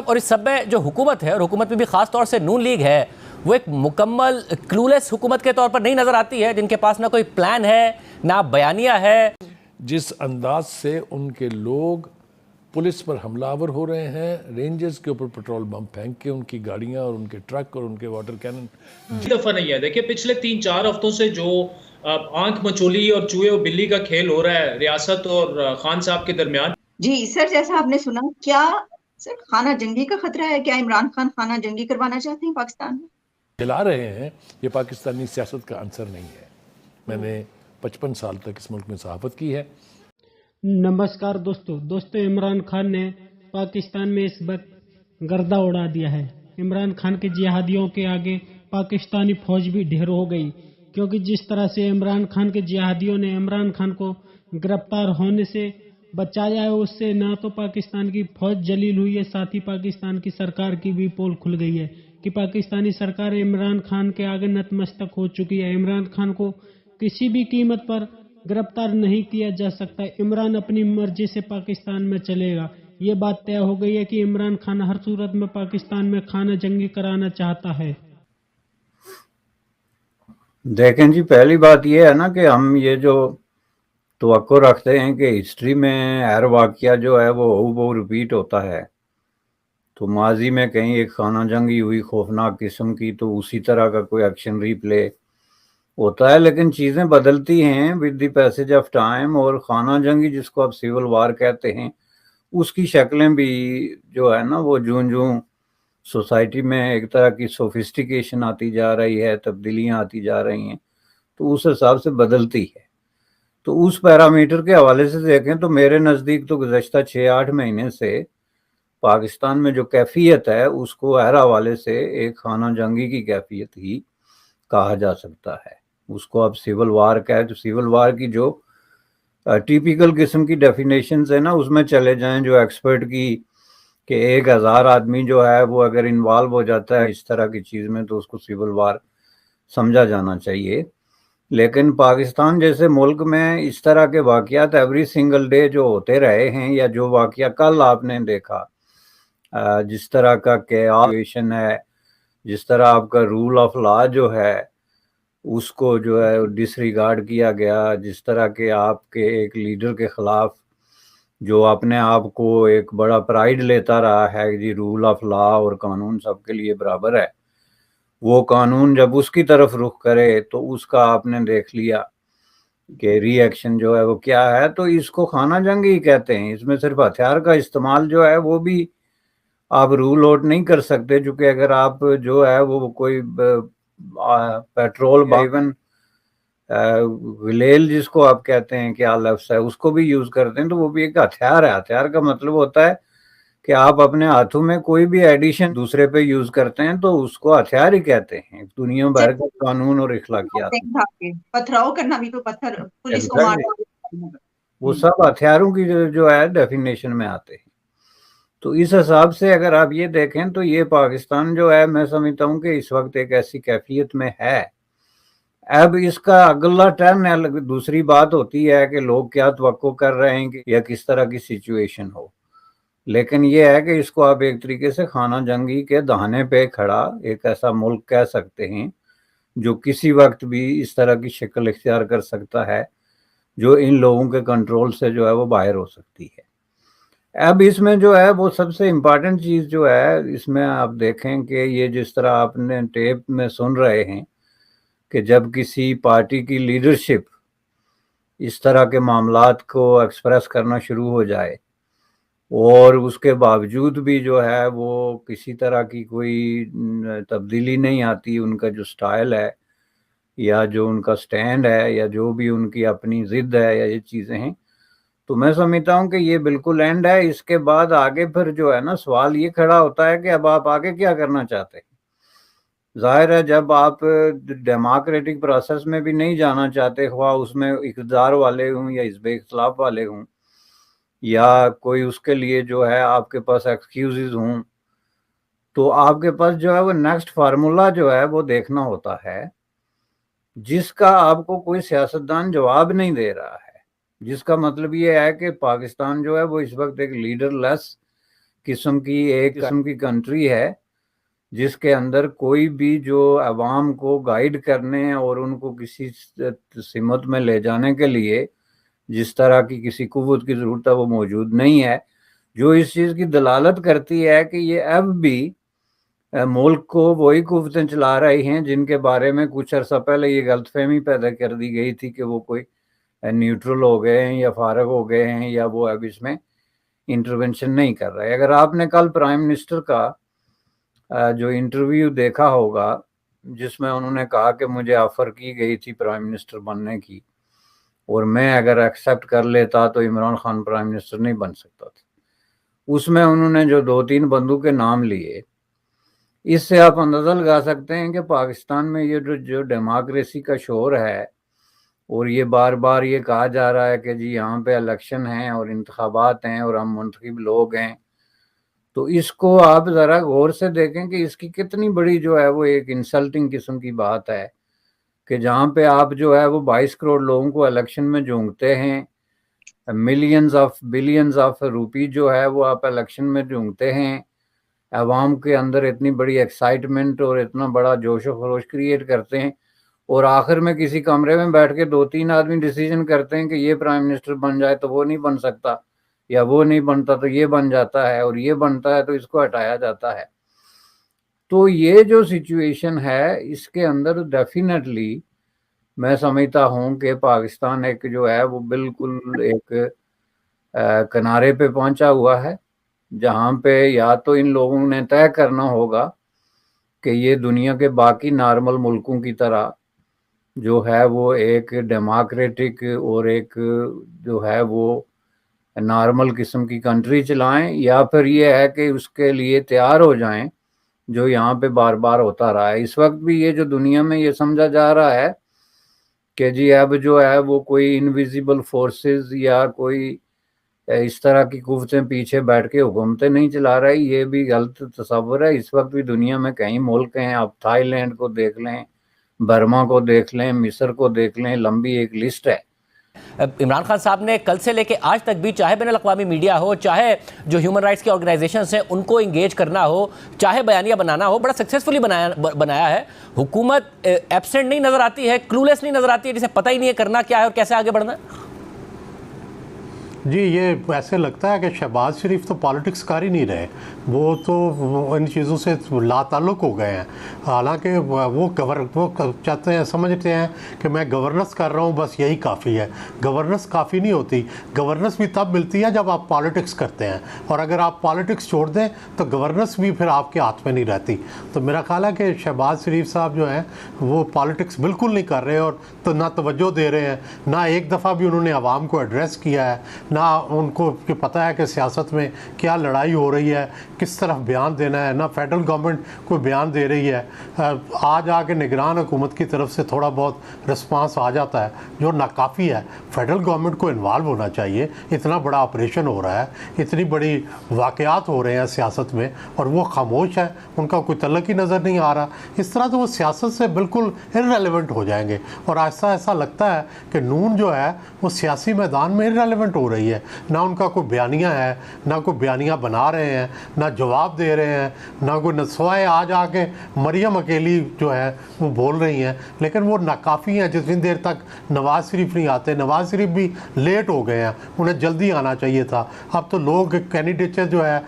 طرف اور اس سب میں جو حکومت ہے اور حکومت میں بھی خاص طور سے نون لیگ ہے وہ ایک مکمل کلولیس حکومت کے طور پر نہیں نظر آتی ہے، جن کے پاس نہ کوئی پلان ہے نہ بیانیہ ہے۔ جس انداز سے ان کے لوگ پولیس پر حملہ آور ہو رہے ہیں، رینجرز کے اوپر پیٹرول بم پھینک کے ان کی گاڑیاں اور ان کے ٹرک اور ان کے واٹر کینن دفعہ نہیں ہے۔ دیکھیں پچھلے 3-4 ہفتوں سے جو آنکھ مچولی اور چوہے اور بلی کا کھیل ہو رہا ہے ریاست اور خان صاحب کے درمیان۔ جی سر، جیسا آپ نے سنا، کیا سر خانہ جنگی کا خطرہ ہے؟ کیا عمران خان خانہ جنگی کروانا چاہتے ہیں پاکستان میں؟ چلا رہے ہیں، یہ پاکستانی سیاست کا عنصر نہیں ہے۔ میں نے 55 سال تک اس ملک میں صحافت کی ہے۔ نمسکار دوستو، عمران خان نے پاکستان میں اس وقت گردہ اڑا دیا ہے۔ عمران خان کے جہادیوں کے آگے پاکستانی فوج بھی ڈھیر ہو گئی، کیونکہ جس طرح سے عمران خان کے جہادیوں نے عمران خان کو گرفتار ہونے سے بچایا ہے، اس سے نہ تو پاکستان کی فوج جلیل ہوئی ہے، ساتھ ہی پاکستان کی سرکار کی بھی پول کھل گئی ہے کہ پاکستانی سرکار عمران خان کے آگے نتمستک ہو چکی ہے۔ عمران خان کو کسی بھی قیمت پر گرفتار نہیں کیا جا سکتا۔ عمران اپنی مرضی سے پاکستان میں چلے گا۔ یہ بات طے ہو گئی ہے کہ عمران خان ہر صورت میں پاکستان میں خانہ جنگی کرانا چاہتا ہے۔ دیکھیں جی، پہلی بات یہ ہے نا کہ ہم یہ جو توقع رکھتے ہیں کہ ہسٹری میں ہر واقعہ جو ہے وہ ہو ریپیٹ ہوتا ہے، تو ماضی میں کہیں ایک خانہ جنگی ہوئی خوفناک قسم کی تو اسی طرح کا کوئی ایکشن ری پلے ہوتا ہے، لیکن چیزیں بدلتی ہیں with the passage of time, اور خانہ جنگی جس کو آپ سیول وار کہتے ہیں اس کی شکلیں بھی جو ہے نا وہ جوں سوسائٹی میں ایک طرح کی سوفسٹیکیشن آتی جا رہی ہے، تبدیلیاں آتی جا رہی ہیں، تو اس حساب سے بدلتی ہے۔ تو اس پیرامیٹر کے حوالے سے دیکھیں تو میرے نزدیک تو گزشتہ 6-8 مہینے سے پاکستان میں جو کیفیت ہے اس کو ہر حوالے سے ایک خانہ جنگی کی کیفیت ہی کہا جا سکتا ہے۔ اس کو اب سیول وار کہے تو سیول وار کی جو ٹیپیکل قسم کی ڈیفینیشنز ہیں نا اس میں چلے جائیں جو ایکسپرٹ کی، کہ 1000 آدمی جو ہے وہ اگر انوالو ہو جاتا ہے اس طرح کی چیز میں تو اس کو سیول وار سمجھا جانا چاہیے۔ لیکن پاکستان جیسے ملک میں اس طرح کے واقعات ایوری سنگل ڈے جو ہوتے رہے ہیں، یا جو واقعہ کل آپ نے دیکھا جس طرح کا کیشن ہے، جس طرح آپ کا رول آف لا جو ہے اس کو جو ہے ڈس ریگارڈ کیا گیا، جس طرح کے آپ کے ایک لیڈر کے خلاف جو اپنے آپ کو ایک بڑا پرائیڈ لیتا رہا ہے جی رول آف لا اور قانون سب کے لیے برابر ہے، وہ قانون جب اس کی طرف رخ کرے تو اس کا آپ نے دیکھ لیا کہ ری ایکشن جو ہے وہ کیا ہے۔ تو اس کو خانہ جنگی کہتے ہیں۔ اس میں صرف ہتھیار کا استعمال جو ہے وہ بھی آپ رول آؤٹ نہیں کر سکتے، چونکہ اگر آپ جو ہے وہ کوئی پیٹرول ایون گلیل جس کو آپ کہتے ہیں کیا لفظ ہے اس کو بھی یوز کرتے ہیں تو وہ بھی ایک ہتھیار ہے۔ ہتھیار کا مطلب ہوتا ہے کہ آپ اپنے ہاتھوں میں کوئی بھی ایڈیشن دوسرے پہ یوز کرتے ہیں تو اس کو ہتھیار ہی کہتے ہیں۔ دنیا بھر کے قانون اور اخلاقیات پتھراؤ کرنا بھی تو پتھر پولیس کو مارنا، وہ سب ہتھیاروں کی جو ہے ڈیفینیشن میں آتے ہیں۔ تو اس حساب سے اگر آپ یہ دیکھیں تو یہ پاکستان جو ہے میں سمجھتا ہوں کہ اس وقت ایک ایسی کیفیت میں ہے۔ اب اس کا اگلا ٹرن دوسری بات ہوتی ہے کہ لوگ کیا توقع کر رہے ہیں کہ یا کس طرح کی سچویشن ہو، لیکن یہ ہے کہ اس کو آپ ایک طریقے سے خانہ جنگی کے دہانے پہ کھڑا ایک ایسا ملک کہہ سکتے ہیں جو کسی وقت بھی اس طرح کی شکل اختیار کر سکتا ہے جو ان لوگوں کے کنٹرول سے جو ہے وہ باہر ہو سکتی ہے۔ اب اس میں جو ہے وہ سب سے امپارٹنٹ چیز جو ہے اس میں آپ دیکھیں کہ یہ جس طرح آپ نے ٹیپ میں سن رہے ہیں کہ جب کسی پارٹی کی لیڈرشپ اس طرح کے معاملات کو ایکسپریس کرنا شروع ہو جائے اور اس کے باوجود بھی جو ہے وہ کسی طرح کی کوئی تبدیلی نہیں آتی، ان کا جو سٹائل ہے یا جو ان کا سٹینڈ ہے یا جو بھی ان کی اپنی ضد ہے یا یہ چیزیں ہیں، تو میں سمجھتا ہوں کہ یہ بالکل اینڈ ہے۔ اس کے بعد آگے پھر جو ہے نا سوال یہ کھڑا ہوتا ہے کہ اب آپ آگے کیا کرنا چاہتے ہیں۔ ظاہر ہے جب آپ ڈیموکریٹک پروسیس میں بھی نہیں جانا چاہتے، خواہ اس میں اقتدار والے ہوں یا حزب اختلاف والے ہوں یا کوئی اس کے لیے جو ہے آپ کے پاس ایکسکیوزز ہوں، تو آپ کے پاس جو ہے وہ نیکسٹ فارمولا جو ہے وہ دیکھنا ہوتا ہے جس کا آپ کو کوئی سیاستدان جواب نہیں دے رہا ہے، جس کا مطلب یہ ہے کہ پاکستان جو ہے وہ اس وقت ایک لیڈر لیس قسم کی کنٹری ہے جس کے اندر کوئی بھی جو عوام کو گائیڈ کرنے اور ان کو کسی سمت میں لے جانے کے لیے جس طرح کی کسی قوت کی ضرورت ہے وہ موجود نہیں ہے، جو اس چیز کی دلالت کرتی ہے کہ یہ اب بھی ملک کو وہی قوتیں چلا رہی ہیں جن کے بارے میں کچھ عرصہ پہلے یہ غلط فہمی پیدا کر دی گئی تھی کہ وہ کوئی نیوٹرل ہو گئے ہیں یا فارغ ہو گئے ہیں یا وہ اب اس میں انٹرونشن نہیں کر رہے۔ اگر آپ نے کل پرائم منسٹر کا جو انٹرویو دیکھا ہوگا جس میں انہوں نے کہا کہ مجھے آفر کی گئی تھی پرائم منسٹر بننے کی اور میں اگر ایکسیپٹ کر لیتا تو عمران خان پرائم منسٹر نہیں بن سکتا تھا، اس میں انہوں نے جو 2-3 بندوں کے نام لیے، اس سے آپ اندازہ لگا سکتے ہیں کہ پاکستان میں یہ جو ڈیموکریسی کا شور ہے اور یہ بار بار یہ کہا جا رہا ہے کہ جی یہاں پہ الیکشن ہیں اور انتخابات ہیں اور ہم منتخب لوگ ہیں، تو اس کو آپ ذرا غور سے دیکھیں کہ اس کی کتنی بڑی جو ہے وہ ایک انسلٹنگ قسم کی بات ہے کہ جہاں پہ آپ جو ہے وہ 22 کروڑ لوگوں کو الیکشن میں جونگتے ہیں، بلینز آف روپی جو ہے وہ آپ الیکشن میں جونگتے ہیں، عوام کے اندر اتنی بڑی ایکسائٹمنٹ اور اتنا بڑا جوش و خروش کریٹ کرتے ہیں، اور آخر میں کسی کمرے میں بیٹھ کے 2-3 آدمی ڈیسیجن کرتے ہیں کہ یہ پرائم منسٹر بن جائے تو وہ نہیں بن سکتا، یا وہ نہیں بنتا تو یہ بن جاتا ہے، اور یہ بنتا ہے تو اس کو ہٹایا جاتا ہے۔ تو یہ جو سچویشن ہے اس کے اندر ڈیفینیٹلی میں سمجھتا ہوں کہ پاکستان ایک جو ہے وہ بالکل ایک کنارے پہ پہنچا ہوا ہے، جہاں پہ یا تو ان لوگوں نے طے کرنا ہوگا کہ یہ دنیا کے باقی نارمل ملکوں کی طرح جو ہے وہ ایک ڈیموکریٹک اور ایک جو ہے وہ نارمل قسم کی کنٹری چلائیں، یا پھر یہ ہے کہ اس کے لیے تیار ہو جائیں جو یہاں پہ بار بار ہوتا رہا ہے۔ اس وقت بھی یہ جو دنیا میں یہ سمجھا جا رہا ہے کہ جی اب جو ہے وہ کوئی انویزیبل فورسز یا کوئی اس طرح کی قوتیں پیچھے بیٹھ کے حکومتیں نہیں چلا رہی، یہ بھی غلط تصور ہے۔ اس وقت بھی دنیا میں کئی ملک ہیں، آپ تھائی لینڈ کو دیکھ لیں، برما کو دیکھ لیں، مصر کو دیکھ لیں، لمبی ایک لسٹ ہے۔ عمران خان صاحب نے کل سے لے کے آج تک بھی چاہے بین الاقوامی میڈیا ہو، چاہے جو ہیومن رائٹس کی آرگنائزیشنز ہیں ان کو انگیج کرنا ہو، چاہے بیانیہ بنانا ہو، بڑا سکسیسفلی بنایا ہے۔ حکومت ایبسنٹ نہیں نظر آتی ہے، کلولیس نہیں نظر آتی ہے، جسے پتہ ہی نہیں ہے کرنا کیا ہے اور کیسے آگے بڑھنا ہے۔ جی یہ ایسے لگتا ہے کہ شہباز شریف تو پالیٹکس کر ہی نہیں رہے، وہ تو ان چیزوں سے لا تعلق ہو گئے ہیں، حالانکہ وہ چاہتے ہیں، سمجھتے ہیں کہ میں گورننس کر رہا ہوں بس یہی کافی ہے۔ گورننس کافی نہیں ہوتی، گورننس بھی تب ملتی ہے جب آپ پالیٹکس کرتے ہیں، اور اگر آپ پالیٹکس چھوڑ دیں تو گورننس بھی پھر آپ کے ہاتھ میں نہیں رہتی۔ تو میرا خیال ہے کہ شہباز شریف صاحب جو ہیں وہ پالیٹکس بالکل نہیں کر رہے، اور تو نہ توجہ دے رہے ہیں، نہ ایک دفعہ بھی انہوں نے عوام کو ایڈریس کیا ہے، نہ ان کو پتہ ہے کہ سیاست میں کیا لڑائی ہو رہی ہے، کس طرف بیان دینا ہے، نہ فیڈرل گورنمنٹ کوئی بیان دے رہی ہے۔ آج آ کے نگران حکومت کی طرف سے تھوڑا بہت رسپانس آ جاتا ہے جو ناکافی ہے۔ فیڈرل گورنمنٹ کو انوالو ہونا چاہیے، اتنا بڑا آپریشن ہو رہا ہے، اتنی بڑی واقعات ہو رہے ہیں سیاست میں، اور وہ خاموش ہے، ان کا کوئی تعلق ہی نظر نہیں آ رہا۔ اس طرح تو وہ سیاست سے بالکل irrelevant ہو جائیں گے، اور ایسا لگتا ہے کہ نون جو ہے وہ سیاسی میدان میں irrelevant ہو رہی ہے، نہ ان کا کوئی بیانیہ ہے، نہ کوئی بیانیہ بنا رہے ہیں، نہ جواب دے رہے ہیں، نہ کوئی سوائے آج آ کے مریم اکیلی جو ہے وہ بول رہی ہیں، لیکن وہ ناکافی ہیں۔ جتنی دیر تک نواز شریف نہیں آتے، نواز شریف بھی لیٹ ہو گئے ہیں، انہیں جلدی آنا چاہیے تھا۔ اب تو لوگ کینڈیڈیٹس جو ہے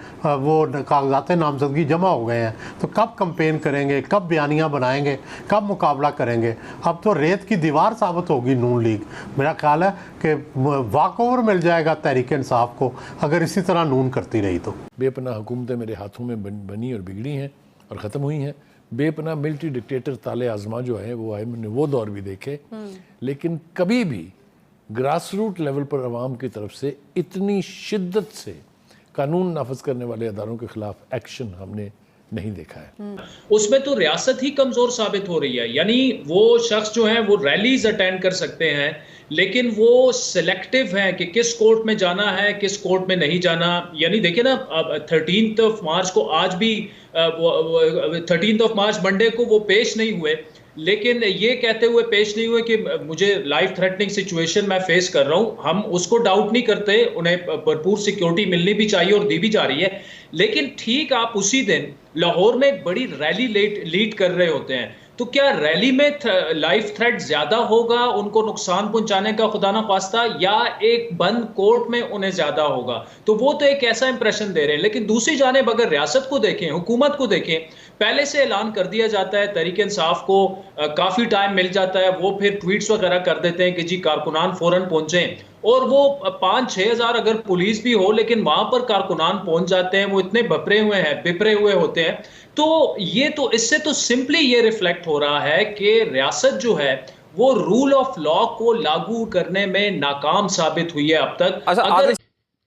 وہ کاغذات نامزدگی جمع ہو گئے ہیں، تو کب کمپین کریں گے، کب بیانیہ بنائیں گے، کب مقابلہ کریں گے؟ اب تو ریت کی دیوار ثابت ہوگی نون لیگ۔ میرا خیال ہے کہ واک اوور مل جائے گا تحریک انصاف کو اگر اسی طرح نون کرتی رہی تو۔ بے پناہ حکومتیں میرے ہاتھوں میں بنی اور بگڑی ہیں اور ختم ہوئی ہیں۔ بے پناہ ملٹری ڈکٹیٹر تالے آزما جو ہیں وہ آئے، میں نے وہ دور بھی دیکھے، لیکن کبھی بھی گراس روٹ لیول پر عوام کی طرف سے اتنی شدت سے قانون نافذ کرنے والے اداروں کے خلاف ایکشن ہم نے نہیں دیکھا ہے۔ اس میں تو ریاست ہی کمزور ثابت ہو رہی ہے، یعنی وہ شخص جو ہیں وہ ریلیز اٹینڈ کر سکتے ہیں لیکن وہ سلیکٹیو ہیں کہ کس کورٹ میں جانا ہے، کس کورٹ میں نہیں جانا۔ یعنی دیکھیں نا 13 مارچ کو آج بھی 13 مارچ منڈے کو وہ پیش نہیں ہوئے، لیکن یہ کہتے ہوئے پیش نہیں ہوئے کہ مجھے لائف تھریٹننگ سچویشن میں فیس کر رہا ہوں. ہم اس کو ڈاؤٹ نہیں کرتے, انہیں بھرپور سیکیورٹی ملنی بھی چاہیے اور دی بھی جا رہی ہے. لیکن ٹھیک آپ اسی دن لاہور میں ایک بڑی ریلی لیڈ کر رہے ہوتے ہیں, تو کیا ریلی میں لائف تھریٹ زیادہ ہوگا ان کو نقصان پہنچانے کا خدا نہ خواستہ, یا ایک بند کورٹ میں انہیں زیادہ ہوگا؟ تو وہ تو ایک ایسا امپریشن دے رہے ہیں. لیکن دوسری جانب اگر ریاست کو دیکھیں, حکومت کو دیکھیں, پہلے سے اعلان کر دیا جاتا ہے, تحریک انصاف کو کافی ٹائم مل جاتا ہے, وہ پھر ٹویٹس وغیرہ کر دیتے ہیں کہ جی کارکنان فوراً پہنچیں, اور وہ 5-6 ہزار اگر پولیس بھی ہو لیکن وہاں پر کارکنان پہنچ جاتے ہیں, وہ اتنے بپرے ہوئے ہوتے ہیں. تو یہ تو اس سے تو سمپلی یہ ریفلیکٹ ہو رہا ہے کہ ریاست جو ہے وہ رول آف لا کو لاگو کرنے میں ناکام ثابت ہوئی ہے اب تک.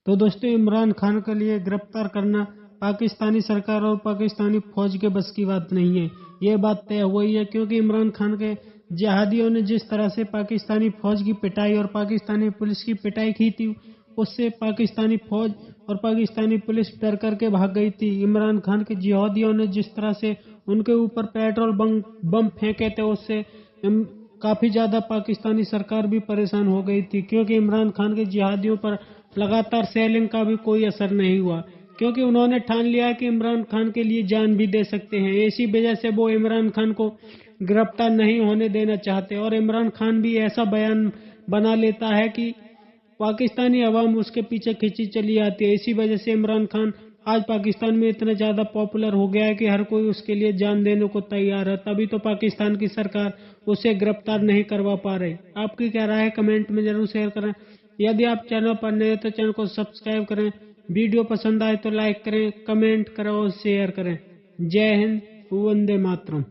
تو دوستوں, عمران خان کے لیے گرفتار کرنا پاکستانی سرکار اور پاکستانی فوج کے بس کی بات نہیں ہے. یہ بات طے ہوئی ہے کیونکہ عمران خان کے جہادیوں نے جس طرح سے پاکستانی فوج کی پٹائی اور پاکستانی پولیس کی پٹائی کی تھی, اس سے پاکستانی فوج اور پاکستانی پولیس ڈر کر کے بھاگ گئی تھی. عمران خان کے جہادیوں نے جس طرح سے ان کے اوپر پیٹرول بم پھینکے تھے, اس سے کافی زیادہ پاکستانی سرکار بھی پریشان ہو گئی تھی, کیونکہ عمران خان کے جہادیوں پر لگاتار سیلنگ کا بھی کوئی اثر نہیں ہوا, کیونکہ انہوں نے ٹھان لیا کہ عمران خان کے لیے جان بھی دے سکتے ہیں. اسی وجہ سے وہ عمران خان کو گرفتار نہیں ہونے دینا چاہتے, اور عمران خان بھی ایسا بیان بنا لیتا ہے کہ پاکستانی عوام اس کے پیچھے کھینچی چلی آتی ہے. اسی وجہ سے عمران خان آج پاکستان میں اتنا زیادہ پاپولر ہو گیا ہے کہ ہر کوئی اس کے لیے جان دینے کو تیار ہے. تبھی تو پاکستان کی سرکار اسے گرفتار نہیں کروا پا رہی. آپ کی کیا رائے ہے کمنٹ میں ضرور شیئر کریں. یدی آپ چینل پر نئے تو چینل کو سبسکرائب کریں, ویڈیو پسند آئے تو لائک کریں, کمنٹ کریں اور شیئر کریں. جے ہند, وندے ماترم.